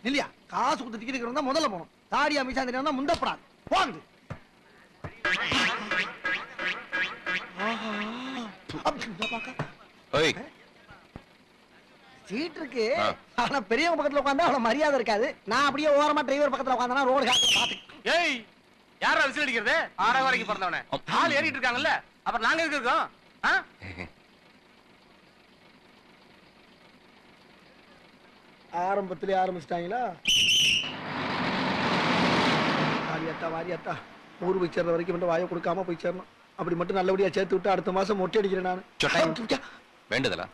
இல்லையா? காசு கொடுத்து டிக்கெட் இருந்தா முதல்ல போகணும். தாடியா மீசா தெரியாம முந்தப்படாது. போகுது. சீட் இருக்கு. ஆனா பெரியவங்க பக்கத்துல உட்கார்ந்தா அவ்வளவு மரியாதை இருக்காது. நான் அப்படியே ஓரமா டிரைவர் பக்கத்துல உட்கார்ந்தா ரோடு காத்துல பாத்து. ஏய், யாரா விசில் அடிக்கிறது? 6 வரைக்கும் பிறந்தவனே. ஆள் ஏறிட்டு இருக்காங்கல்ல. அப்புறம் நாங்க எங்க இருக்கோம்? ஆரம்பத்திலே ஆரம்பிச்சிட்டாங்களா? வாரியாத்தா ஊரு போய் சேர்ற வரைக்கும் மட்டும் வாயை கொடுக்காம போய் சேரணும். அப்படி மட்டும் நல்லபடியா சேர்த்து விட்டு அடுத்த மாசம் மொட்டை அடிக்கிறேன் நான். வேண்டுதலா?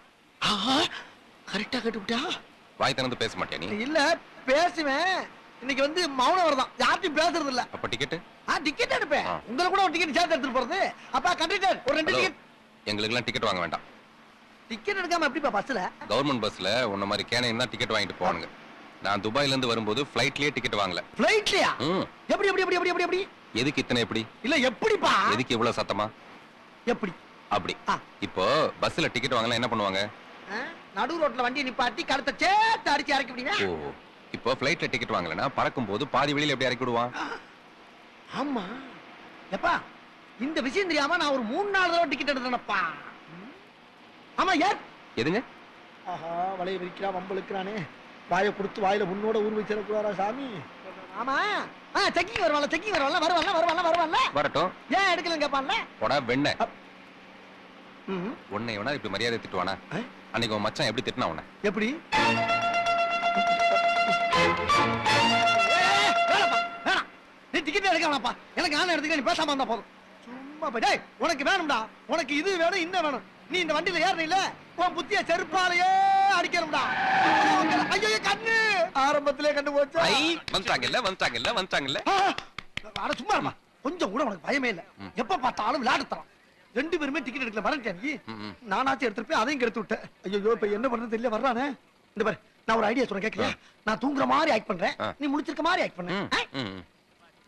கரெக்டா கட்டுவிட்டா? வாய் திறந்து பேச மாட்டியா நீ? இல்ல பேசுவேன். இன்னைக்கு வந்து மௌனம் வரதான். யார்ட்டையும் பேசுறது இல்ல. அப்ப டிக்கெட்? டிக்கெட் எடுப்பேன். உங்களை கூட ஒரு டிக்கெட் சேர்த்து எடுத்துட்டு போறது. அப்பா கண்டக்டர் ஒரு 2 டிக்கெட். எங்களுக்கு எல்லாம் டிக்கெட் வாங்க வேண்டாம். டிக்கெட் எடுக்காம எப்படிப்பா பஸ்ல? கவர்மெண்ட் பஸ்ல உன்ன மாதிரி கேனையும் தான் டிக்கெட் வாங்கிட்டு போவானுங்க. நான் துபாயில இருந்து வரும்போது ஃளைட்லயே டிக்கெட் வாங்கல. ஃளைட்லயா? எப்படி எப்படி எப்படி எப்படி எப்படி? எதுக்கு இத்தனை எப்படி? இல்ல எப்படிப்பா? எதுக்கு இவ்வளவு சத்தமா? எப்படி? அப்படி. இப்போ பஸ்ல டிக்கெட் வாங்கலாம் என்ன பண்ணுவாங்க? நடு ரோட்ல வண்டியை நிப்பாட்டி கழுத்தை சேர்த்து அடிச்சு இறக்கி விடுவீங்க. ஓ, இப்போ ஃளைட்ல டிக்கெட் வாங்கலனா பறக்கும் போது பாதி வெளியில எப்படி இறக்கி விடுவான்? ஆமா. எப்பா இந்த விஷயம் தெரியாம நான் ஒரு 3-4 தடவை டிக்கெட் எடுத்தேனப்பா. ஆமா யார்? எதுங்க? ஆஹா வளைய விரிக்கிறா வம்பளுக்குறானே. வாயை கொடுத்து வாயில முன்னோட ஊர் வச்சு இறக்குவாரா சாமி? ஆமா. செக்கிங் வருவான்ல, செக்கிங் வருவான்ல. வரட்டும். ஏன் எடுக்கலன்னு கேட்பான்ல. போடா வெண்ண. உன்னை வேணா இப்படி மரியாதை திட்டுவானா? அன்னைக்கு உன் மச்சான் எப்படி திட்டினா உன்னை? எப்படி? நீ டிக்கெட் எடுக்க வேணாப்பா. எனக்கு நான் எடுத்துக்க, நீ பேசாம இருந்தா போதும். சும்மா போய் டேய் உனக்கு வேணும்டா. உனக்கு இது வேணும் இன்னும் வேணும். நீ இந்த வண்டியில ஏறல உன் புத்திய செருப்பாலையே அடிக்கணும்டா. ஐயோ கண்ணு ஆரம்பத்திலே கண்டு போச்சு. ஐ வந்துட்டாங்கல்ல. அட சும்மா இருமா. கொஞ்சம் கூட உனக்கு பயமே இல்ல. எப்ப பார்த்தாலும் விளையாடுறான். 2 பேருமே டிக்கெட் எடுக்கல. வரேன் நீ. நானாச்சும் எடுத்துட்டு அதையும் கெடுத்து விட்டேன். ஐயோ இப்ப என்ன பண்றது தெரியல. வர்றானே. இந்த பாரு நான் ஒரு ஐடியா சொல்றேன் கேக்குறியா? நான் தூங்குற மாதிரி ஆக்ட் பண்றேன். நீ முழிச்சிருக்க மாதிரி ஆக்ட் பண்ணு.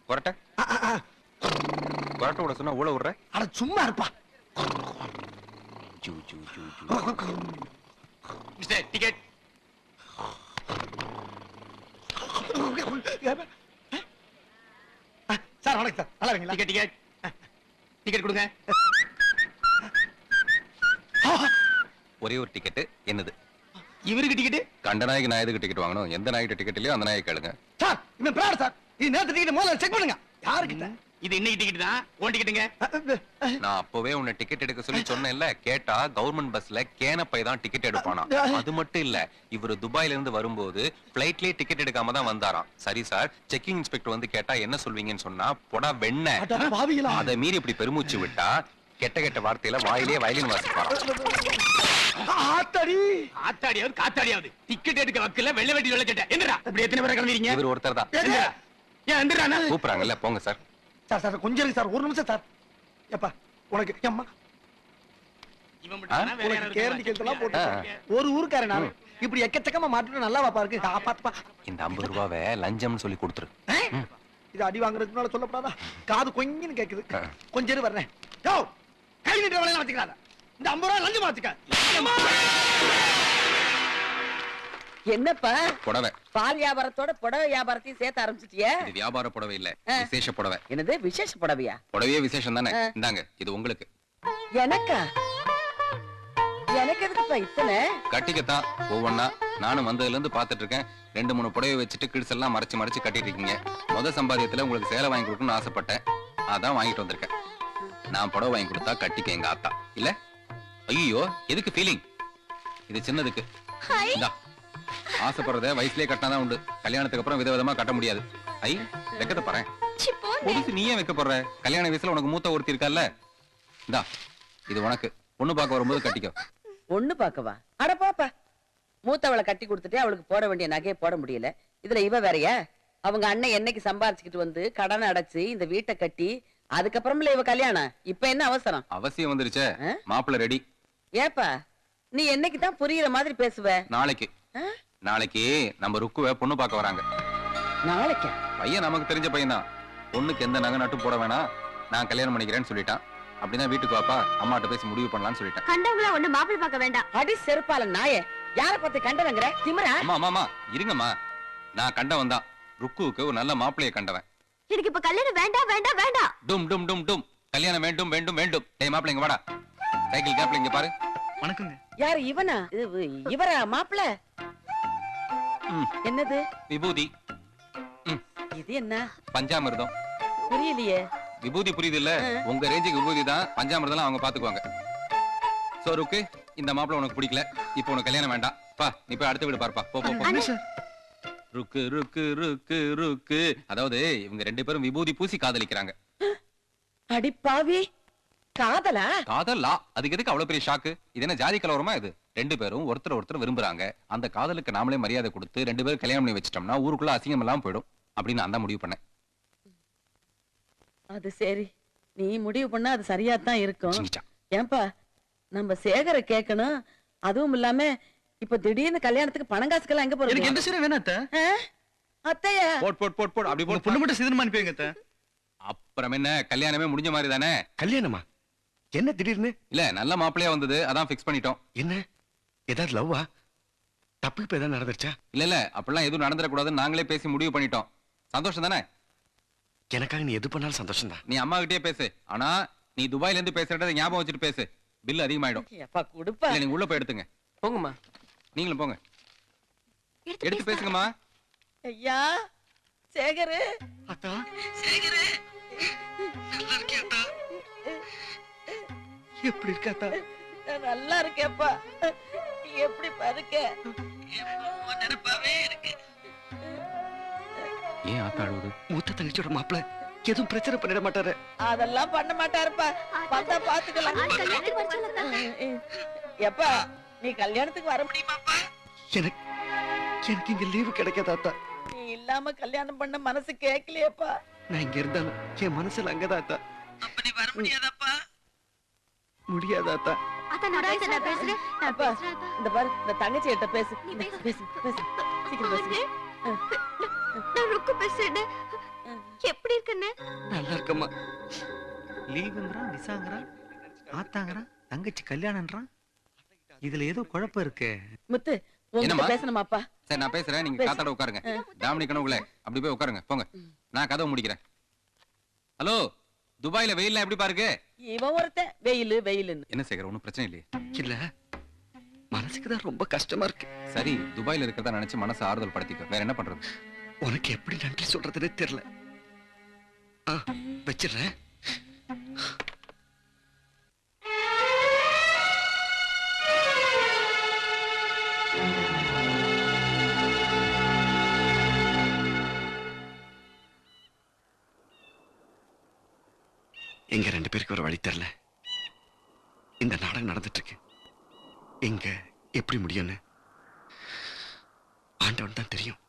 கொரட்ட கொரட்ட விட சொன்னா ஊள விடுற. அட சும்மா இருப்பா. Mister ticket. சார் வணக்கம் சார். நல்லா இருக்கீங்களா? டிக்கெட் டிக்கெட் கொடுங்க. ஒரே ஒரு டிக்கெட் என்னது? இவருக்கு டிக்கெட்? கண்டநாயகி நான் எதுக்கு டிக்கெட் வாங்கணும்? எந்த நாய்க்கு டிக்கெட் இல்லையோ அந்த நாய்க்கு கேளுங்க. சார் இவன் பிராட் சார். இது நேத்து டிக்கெட் முதல்ல செக் பண்ணுங்க. யாருக்கிட்ட? இது இன்னைக்கு டிக்கெட் தான். ஓன் டிக்கெட்டுங்க. நான் அப்பவே உன்னை டிக்கெட் எடுக்க சொல்லி சொன்னேன்ல. கேட்டா கவர்மெண்ட் பஸ்ல கேனப்பை தான் டிக்கெட் எடுப்பானா. அது மட்டும் இல்ல, இவரு துபாயில இருந்து வரும்போது பிளைட்லயே டிக்கெட் எடுக்காம தான் வந்தாராம். சரி சார், செக்கிங் இன்ஸ்பெக்டர் வந்து கேட்டா என்ன சொல்வீங்கன்னு சொன்னா பொடா வெண்ண. அதை மீறி இப்படி பெருமூச்சு விட்டா கெட்ட கெட்ட வார்த்தையில வாயிலே வயலின் வாசிப்பாராம். ஆத்தாடியாவது காத்தாடியாவது டிக்கெட் எடுக்க வக்கல வெள்ளை வெட்டி வெள்ள சட்டை. என்னடா இப்படி எத்தனை பேரை கிளம்பிறீங்க? இவர் ஒருத்தர் தான். ஏன் எந்திரானா? கூப்பிடுறாங்கல்ல போங்க சார். சார் சார் கொஞ்சம் இருங்க சார். ஒரு நிமிஷம் சார். எப்பா உனக்கு அம்மா இவன் மட்டும் வேற யாரும் கேரண்டி கேட்டலாம் போட்டு ஒரு ஊர்க்காரன் நான் இப்படி எக்கச்சக்கமா மாட்டிட்டு நல்லா வாப்பா இருக்கு. காப்பாத்துப்பா. இந்த 50 ரூபாவை லஞ்சம்னு சொல்லி கொடுத்துரு. இது அடி வாங்குறதுனால சொல்லப்படாதா? காது கொஞ்சம் கேக்குது. கொஞ்சம் இரு வர்றேன். யோ கை நீட்ட வேலையெல்லாம் வச்சுக்காத. இந்த 50 ரூபாய் லஞ்சமா வச்சுக்க. என்னப்பா புடவை? பால் வியாபாரத்தோட புடவை வியாபாரத்தையும் சேர்த்து ஆரம்பிச்சிட்டியே? இது வியாபார புடவை இல்ல, விசேஷ புடவை. என்னது விசேஷ புடவையா? புடவையே விசேஷம் தானே. இந்தாங்க இது உங்களுக்கு. எனக்கா? எனக்கு எதுக்குப்பா இத்தனை? கட்டிக்கத்தான் ஒவ்வொன்னா. நானும் வந்ததுல இருந்து பாத்துட்டு இருக்கேன். 2-3 புடவை வச்சுட்டு கிட்ஸ் எல்லாம் மறைச்சு மறைச்சு கட்டிட்டு இருக்கீங்க. முத சம்பாதியத்துல உங்களுக்கு சேலை வாங்கி கொடுக்கணும்னு ஆசைப்பட்டேன். அதான் வாங்கிட்டு வந்திருக்கேன். நான் புடவை வாங்கி கொடுத்தா கட்டிக்க எங்க ஆத்தா இல்ல. ஐயோ எதுக்கு ஃபீலிங்? இது சின்னதுக்கு. ஆசைப்படுறத வயசுலயே கட்டினாதான் உண்டு. கல்யாணத்துக்கு அப்புறம் விதவிதமா கட்ட முடியாது. ஐ வைக்கத்த போறேன். நீ ஏன் வைக்க போற? கல்யாண வயசுல உனக்கு மூத்த ஒருத்தி இருக்கல்ல. இந்தா இது உனக்கு. பொண்ணு பார்க்க வரும்போது கட்டிக்கோ. ஒண்ணு பாக்கவா? அட பாப்பா, மூத்தவளை கட்டி கொடுத்துட்டு அவளுக்கு போட வேண்டிய நகையை போட முடியல. இதுல இவ வேறையா? அவங்க அண்ணன் என்னைக்கு சம்பாதிச்சுக்கிட்டு வந்து கடனை அடைச்சு இந்த வீட்டை கட்டி அதுக்கப்புறம்ல இவ கல்யாணம். இப்ப என்ன அவசரம்? அவசியம் வந்துருச்சே. மாப்பிள்ளை ரெடி. ஏப்பா நீ என்னைக்கு தான் புரியுற மாதிரி பேசுவ? நாளைக்கு. நாளைக்கு நம்ம ருக்குவ பொண்ணு பார்க்க வராங்க. நாளைக்கா? பையன் நமக்கு தெரிஞ்ச பையன் தான். பொண்ணுக்கு எந்த நகை நட்டும் போட வேணாம், நான் கல்யாணம் பண்ணிக்கிறேன்னு சொல்லிட்டான். அப்படின்னா வீட்டுக்கு வாப்பா, அம்மாட்ட பேசி முடிவு பண்ணலாம்னு சொல்லிட்டேன். கண்டவங்கள ஒண்ணு மாப்பிள்ளை பார்க்க வேண்டாம். அடி செருப்பால நாயே, யார பத்தி கண்டவங்கற திமிரா? அம்மா அம்மா இருங்கம்மா. நான் கண்டவன் தான். ருக்குவுக்கு ஒரு நல்ல மாப்பிளைய கண்டவன். எனக்கு இப்ப கல்யாணம் வேண்டாம் வேண்டாம் வேண்டாம். டும் டும் டும் டும். கல்யாணம் வேண்டும் வேண்டும் வேண்டும். டேய் மாப்பிளை இங்க வாடா. சைக்கிள் கேப்ல இங்க பாரு. வணக்கங்க. யாரு இவனா? இவரா மாப்பிள? என்னது? விபூதி. இது என்ன? பஞ்சாமிர்தம். புரியலையே. விபூதி புரியுது இல்ல? உங்க ரேஞ்சுக்கு விபூதி தான். பஞ்சாமிர்தம் அவங்க பாத்துக்குவாங்க. சோ ருக்கு, இந்த மாப்பிள உனக்கு பிடிக்கல. இப்போ உனக்கு கல்யாணம் வேண்டாம். பா நீ போய் அடுத்த வீடு பாருப்பா. போ போ போ. ருக்கு ருக்கு ருக்கு ருக்கு. அதாவது இவங்க 2 பேரும் விபூதி பூசி காதலிக்கிறாங்க. அடி பாவி, காதலா? காதலா? அதுக்கு எதுக்கு அவ்வளவு பெரிய ஷாக்கு? இது என்ன ஜாதி கலவரமா இது? 2 பேரும் ஒருத்தர் விரும்புறாங்க. அந்த காதலுக்கு நாமளே மரியாதை கொடுத்து 2 பேரும் கல்யாணம் பண்ணி வச்சிட்டோம்னா ஊருக்குள்ள அசிங்கம் எல்லாம் போயிடும் அப்படின்னு நான் தான் முடிவு பண்ணேன். அது சரி, நீ முடிவு பண்ணா அது சரியா தான் இருக்கும். சிங்கிச்சா. ஏன்பா நம்ம சேகர கேட்கணும். அதுவும் இல்லாம இப்ப திடீர்னு கல்யாணத்துக்கு பணம் காசுக்கெல்லாம் எங்க போறது? எனக்கு எந்த சீரம் வேணாம் அத்தை. அத்தையா? போட் போட் போட் போட். அப்படி போட். பொண்ணு மட்டும் சீதனமா அனுப்பிங்க அத்தை. அப்புறம் என்ன, கல்யாணமே முடிஞ்ச மாதிரி தானே? கல்யாணமா? என்ன திடீர்னு? இல்ல நல்ல மாப்பிளையா வந்தது, அதான் ஃபிக்ஸ் பண்ணிட்டோம். என்ன ஏதாவது லவ்வா? தப்புக்கு போய் ஏதாவது நடந்துருச்சா? இல்ல அப்படிலாம் எதுவும் நடந்துடக்கூடாதுன்னு நாங்களே பேசி முடிவு பண்ணிட்டோம். சந்தோஷம் தானே? எனக்காக நீ எது பண்ணாலும் சந்தோஷம் தான். நீ அம்மா கிட்டே பேசு. ஆனா நீ துபாயில இருந்து பேசுறத ஞாபகம் வச்சுட்டு பேசு. பில் அதிகமாயிடும். அப்பா குடுப்பா. இல்ல நீங்க உள்ள போய் எடுத்துங்க. போங்கம்மா. நீங்களும் போங்க. எடுத்து பேசுங்கம்மா. ஐயா சேகரு. அத்தா சேகரு நல்லா இருக்கே அத்தா. எப்படி இருக்க அத்தா? நான் நல்லா இருக்கேப்பா. நீ எப்படி பாருக்க? நினைப்பாவே இருக்கு. ஏன் ஆத்தா அழுவுது? மூத்த தங்கச்சியோட மாப்பிள்ள எதுவும் பிரச்சனை பண்ணிட மாட்டாரு? அதெல்லாம் பண்ண மாட்டாருப்பா. வந்தா பாத்துக்கலாம். கல்யாணத்துக்கு வர சொல்லுங்க. எப்பா நீ கல்யாணத்துக்கு வர முடியுமாப்பா? எனக்கு இங்க லீவு கிடைக்காத அத்தா. நீ இல்லாம கல்யாணம் பண்ண மனசு கேட்கலையேப்பா. நான் இங்க இருந்தாலும் என் மனசுல அங்கதான் அத்தா. அப்ப நீ வர முடியாதாப்பா? முடியாத அத்தா. அத்தா நான் பேசுறேன். நான் அப்பா பேசுறேன் அத்தா. இந்த பாரு, இந்த தங்கச்சி கிட்ட பேசு. நீ பேசு. பேசு பேசு சீக்கிரம் பேசு. நான் ருக்கு பேசுறேன். எப்படி இருக்கன்னு? நல்லா இருக்கம்மா. லீவுங்கறான், விசாங்கறான், ஆத்தாங்கறான், தங்கச்சி கல்யாணம்ன்றான். இதுல ஏதோ குழப்பம் இருக்கு. முத்து உன்கிட்ட என்னம்மா? பேசணுமாப்பா? சரி நான் பேசுறேன். நீங்க பேசு. காத்தாட உட்காருங்க. டாமினி கனவுல அப்படி போய் உட்காருங்க. போங்க. நான் கதவை முடிக்கிறேன். ஹலோ, துபாயில வெயில்லாம் எப்படி பாருக்கு? இவன் ஒருத்தன் வெயிலு வெயிலுன்னு. என்ன சேகர், ஒன்னும் பிரச்சனை இல்லையே? இல்ல மனசுக்குதான் ரொம்ப கஷ்டமா இருக்கு. சரி, துபாயில இருக்கிறதா நினைச்சு மனசை ஆறுதல் படுத்திக்க. வேற என்ன பண்றது? உனக்கு எப்படி நன்றி சொல்றதுன்னு தெரியல. வச்சிடுறேன். எங்க 2 பேருக்கு ஒரு வழி தெரியல. இந்த நாடகம் நடந்துட்டு இருக்கு. எங்க எப்படி முடியும்னு ஆண்டவன் தான் தெரியும்.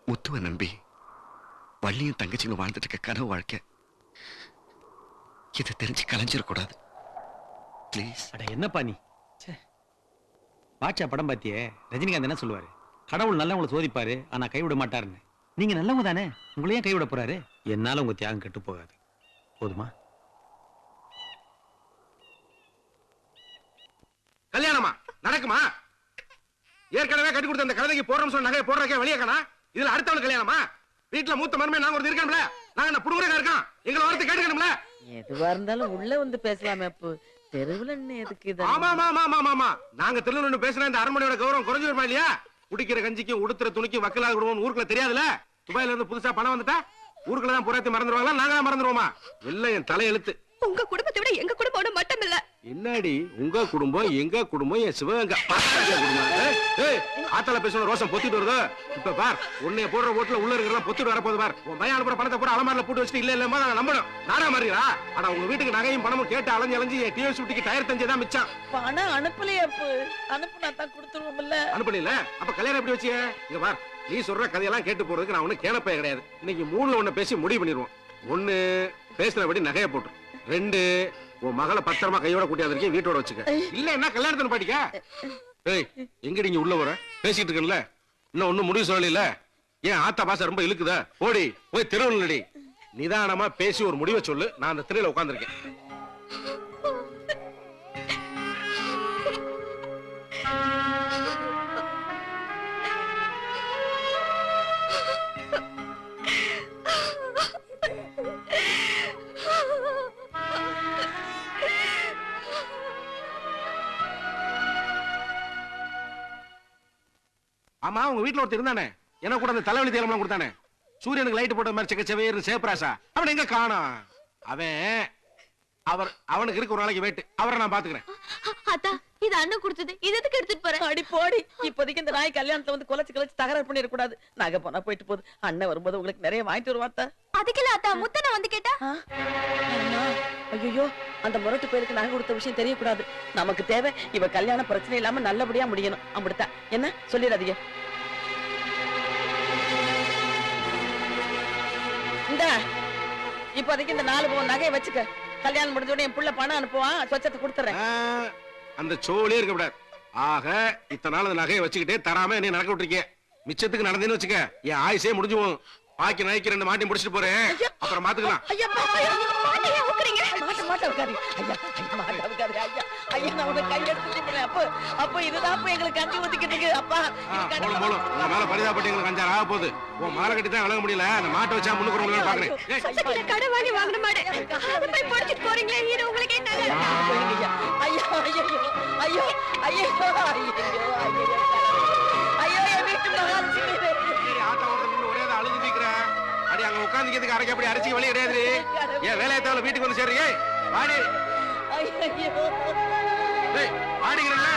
முத்துவை நம்பி வள்ளியும் தங்கச்சியும் வாழ்ந்துட்டு இருக்க கனவு வாழ்க்கை இதை தெரிஞ்சு கலைஞ்சிடக்கூடாது. ப்ளீஸ். அட என்னப்பா நீ? பாட்சா படம் பாத்தியே, ரஜினிகாந்த் என்ன சொல்லுவாரு? கடவுள் நல்லவங்களை சோதிப்பாரு, ஆனா கைவிட மாட்டாருன்னு. நீங்க நல்லவங்க தானே, உங்களையும் கைவிட போறாரு? என்னால உங்க தியாகம் கெட்டு போகாது. போதுமா? கல்யாணமா நடக்குமா? ஏற்கனவே கட்டி கொடுத்த அந்த கழுதைக்கு போடுறோம் சொன்ன நகையை போடுறக்கே வழியா காணா? இதுல அடுத்தவளுக்கு கல்யாணமா? வீட்டுல மூத்த மருமே நாங்க ஒரு இருக்கணும்ல. நாங்க என்ன புடுங்குறதா இருக்கோம்? எங்களை வார்த்தை கேட்டுக்கணும்ல. எதுவா இருந்தாலும் உள்ள வந்து பேசலாமே. அப்போ தெருவுல என்ன எதுக்கு இது? ஆமா ஆமா ஆமா ஆமா. நாங்க திருநெல்வேலி பேசுற இந்த அரண்மனையோட கௌரவம் குறைஞ்சு வருமா இல்லையா? குடிக்கிற கஞ்சிக்கும் உடுத்துற துணிக்கும் வக்கலாக விடுவோம் ஊருக்குள்ள தெரியாதுல. துபாயில இருந்து புதுசா பணம் வந்துட்டா ஊருக்குள்ள தான் புறத்தை மறந்துடுவாங்களா? நாங்க தான் மறந்துடுவோமா? இல்ல என் தலையெழுத்து. உங்க குடும்பத்தை விட எங்க குடும்பம் ஒண்ணு மட்டும் இல்ல. என்னடி உங்க குடும்பம் எங்க குடும்பம் என் சிவகங்கை ஆத்தால பேசணும் ரோசம் பொத்திட்டு வருது. இப்ப பார் உன்னைய போடுற ஓட்டுல உள்ள இருக்கிறதா பொத்திட்டு வரப்போது பார். உன் பையன் அனுப்புற பணத்தை பூரா அலமாரில போட்டு வச்சுட்டு இல்ல இல்லமா நாங்க நம்பணும். நானா மாறியா? ஆனா உங்க வீட்டுக்கு நகையும் பணமும் கேட்டு அலைஞ்சு அலைஞ்சு என் டிவி சுட்டிக்கு டயர் தஞ்சதான் மிச்சம். பணம் அனுப்பலையே. அப்போ அனுப்புனா தான் கொடுத்துருவோம்ல. அனுப்பல. அப்ப கல்யாணம் எப்படி வச்சிய? இங்க பார், நீ சொல்ற கதையெல்லாம் கேட்டு போறதுக்கு நான் ஒண்ணு கேளப்பைய கிடையாது. இன்னைக்கு 3ல 1 பேசி முடிவு பண்ணிடுவோம். 1 பேசுறபடி நகையை போட்டு, 2 உன் மகளை பத்திரமா கையோட கூட்டியாந்திருக்கேன் வீட்டோட வச்சுக்க. இல்ல என்ன கல்யாணத்தை பாட்டிக்க? ஏய் எங்கடி இங்க உள்ள வர? பேசிட்டு இருக்கல, இன்னும் ஒண்ணும் முடிவு சொல்லல. ஏன் ஆத்தா பாச ரொம்ப இழுக்குதா? ஓடி போய் தெருவுலடி நிதானமா பேசி ஒரு முடிவை சொல்லு. நான் அந்த திரையில உட்கார்ந்திருக்கேன். ஆமா உங்க வீட்டுல ஒருத்தர் இருந்தானே என்ன கூட அந்த தலைவலி தேலம்லாம் கொடுத்தானே சூரியனுக்கு லைட் போட்ட மாதிரி செக்கச்சவேறு சேப்ராசா அவன் எங்க காணோம் அவனுக்கு இருக்க ஒரு நாளைக்கு வெயிட் அவரை நான் பாத்துக்கிறேன். அத்தா இது அண்ணன் கொடுத்தது இது எதுக்கு எடுத்துட்டு போறேன்? அடி போடி, இப்போதைக்கு இந்த நாய் கல்யாணத்துல வந்து குலைச்சு தகராறு பண்ணிட கூடாது. நகை போனா போயிட்டு போகுது. அண்ணன் வரும்போது உங்களுக்கு நிறைய வாங்கிட்டு வருவாத்தா. அதுக்கெல்லாம் அத்தா முத்தனை வந்து கேட்டா ஐயோ, அந்த முரட்டு பேருக்கு நகை கொடுத்த விஷயம் தெரியக்கூடாது. நமக்கு தேவை இவ கல்யாண பிரச்சனை இல்லாம நல்லபடியா முடியணும். அப்படித்தான் என்ன சொல்லிடாதீங்க. இந்த இப்போதைக்கு இந்த 4 பவுன் நகையை வச்சுக்க. கல்யாணம் முடிஞ்ச உடனே என் புள்ள பணம் அனுப்புவான், சொச்சத்தை கொடுத்துறேன். அந்த சோழியே இருக்க கூடாது. ஆக இத்தனை நாள் அந்த நகையை வச்சுக்கிட்டே தராம நீ நடக்க விட்டுருக்க. மிச்சத்துக்கு நடந்தேன்னு வச்சுக்க என் ஆயுசே முடிஞ்சுவோம். பாக்கி நாய்க்கு 2 மாட்டி முடிச்சிட்டு போறேன், அப்புறம் மாத்துக்கலாம். ஐயா மாட்ட வைக்காது. ஐயா மாட்ட வைக்காது. ஐயா நான் உனக்கு கை எடுத்து கும்பிடுறேன். அப்போ இதுதான் எங்களுக்கு கஞ்சி ஊத்திக்கிட்டு இருக்கு. அப்பா போலும் உங்க மேல பரிதாபப்பட்டு எங்களுக்கு 5 ஆக போகுது. உன் மாலை கட்டி தான் விளங்க முடியல. அந்த மாட்டை வச்சா முன்னுக்கு முடியல பாக்குறேன். கடை வாங்கி வாங்கின மாடு அதை போய் படிச்சுட்டு போறீங்களே ஹீரோ உங்களுக்கு என்ன? ஐயோ ஐயோ ஐயோ ஐயோ ஐயோ என் வீட்டு மகாலட்சுமி ஆட்டோ ஓடுறது ஒரே அழுது தீக்கிறேன். அடி அங்க உட்காந்துக்கிறதுக்கு அரைக்க அப்படி அரைச்சி வழி கிடையாது. ஏன் வேலையை தேவை வீட்டுக்கு வந்து சேர்றீங்க? வாடி வாடிக்கிறல்ல.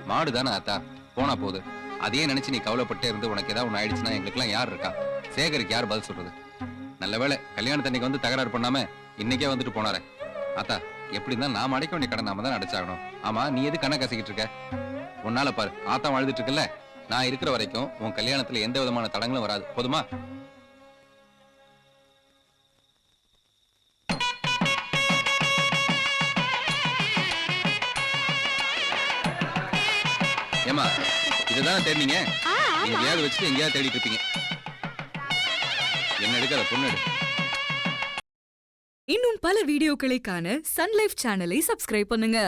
மாடுதானே ஆத்தா, போனா போகுது. அதையே நினைச்சு நீ கவலைப்பட்டே இருந்து உனக்கு ஏதாவது ஒண்ணு ஆயிடுச்சுன்னா எங்களுக்கு எல்லாம் யார் இருக்கா? சேகருக்கு யார் பதில் சொல்றது? நல்ல வேளை கல்யாணத்தன்னைக்கு வந்து தகராறு பண்ணாம இன்னைக்கே வந்துட்டு போனாரே. ஆத்தா எப்படி இருந்தாலும் நாம அடைக்க வேண்டிய கடன் நாம தான் அடைச்சாகணும். ஆமா நீ எது கண்ணை கசிக்கிட்டு இருக்க? உன்னால பாரு ஆத்தா வாழ்ந்துட்டு இருக்குல்ல. நான் இருக்கிற வரைக்கும் உன் கல்யாணத்துல எந்த விதமான தடங்களும் வராது. போதுமா? ஏமா இதுதான் தேடினீங்க? எங்கேயாவது வச்சுட்டு எங்கேயாவது தேடிட்டு இருப்பீங்க. என்ன எடுக்காத பொண்ணு எடு. இன்னும் பல வீடியோக்களை காண சன் லைஃப் சேனலை சப்ஸ்கிரைப் பண்ணுங்க.